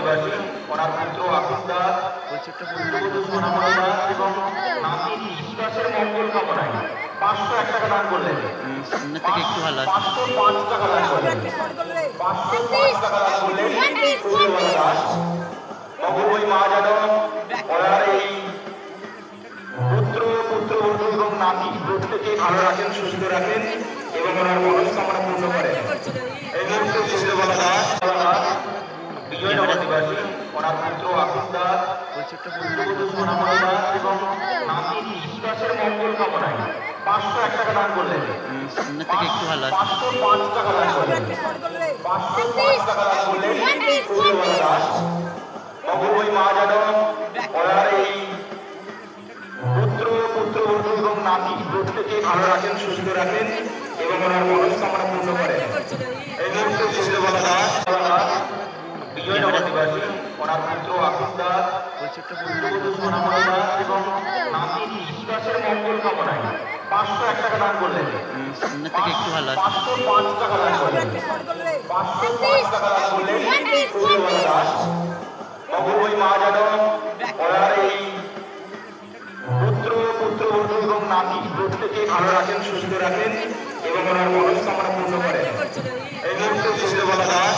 অধিবাসী ওনার পুত্র আকিব দাস, পুত্রবধূ সোনামণি দাস এবং নাতি বিশ্বাসের মঙ্গল কামনায় 501 টাকা দান করলেন। সামনে থেকে একটু ভালো আছে। 505 টাকা দান করলেন। 505 টাকা দান করলেন সূর্যবালা দাস। মঙ্গলময়ী মা যেন ওনার এই পুত্র পুত্রবধূ এবং নাতি প্রত্যেকে ভালো রাখেন, সুস্থ রাখেন এবং ওনার মনস্কামনা পূর্ণ করেন। এই মুহূর্তে সূর্যবালা দাস বিজয়নগর অধিবাসী ওনার পুত্র আকিব দাস, পুত্রবধূ সোনামণি দাস এবং নাতি বিশ্বাসের মঙ্গল কামনায় 501 টাকা দান করলেন। সামনে থেকে একটু ভালো আছে। 505 টাকা দান করলেন। 505 টাকা দান করলেন সূর্যবালা দাস। মঙ্গলময়ী মা যেন ওনার এই পুত্র পুত্রবধূ এবং নাতি প্রত্যেকে ভালো রাখেন, সুস্থ রাখেন এবং ওনার মনস্কামনা পূর্ণ করেন। এই মুহূর্তে সূর্যবালা দাস বিজয়নগর অধিবাসী ওনার পুত্র আকিব দাস, পুত্রবধূ সোনামণি দাস এবং নাতি বিশ্বাসের মঙ্গল কামনায় 501 টাকা দান করলেন। সামনে থেকে একটু ভালো আছে। 505 টাকা দান করলেন। 505 টাকা দান করলেন সূর্যবালা দাস। মঙ্গলময়ী মা যেন ওনার এই পুত্র পুত্রবধূ এবং নাতি প্রত্যেকে ভালো রাখেন, সুস্থ রাখেন এবং ওনার মনস্কামনা পূর্ণ করেন। এই মুহূর্তে সূর্যবালা দাস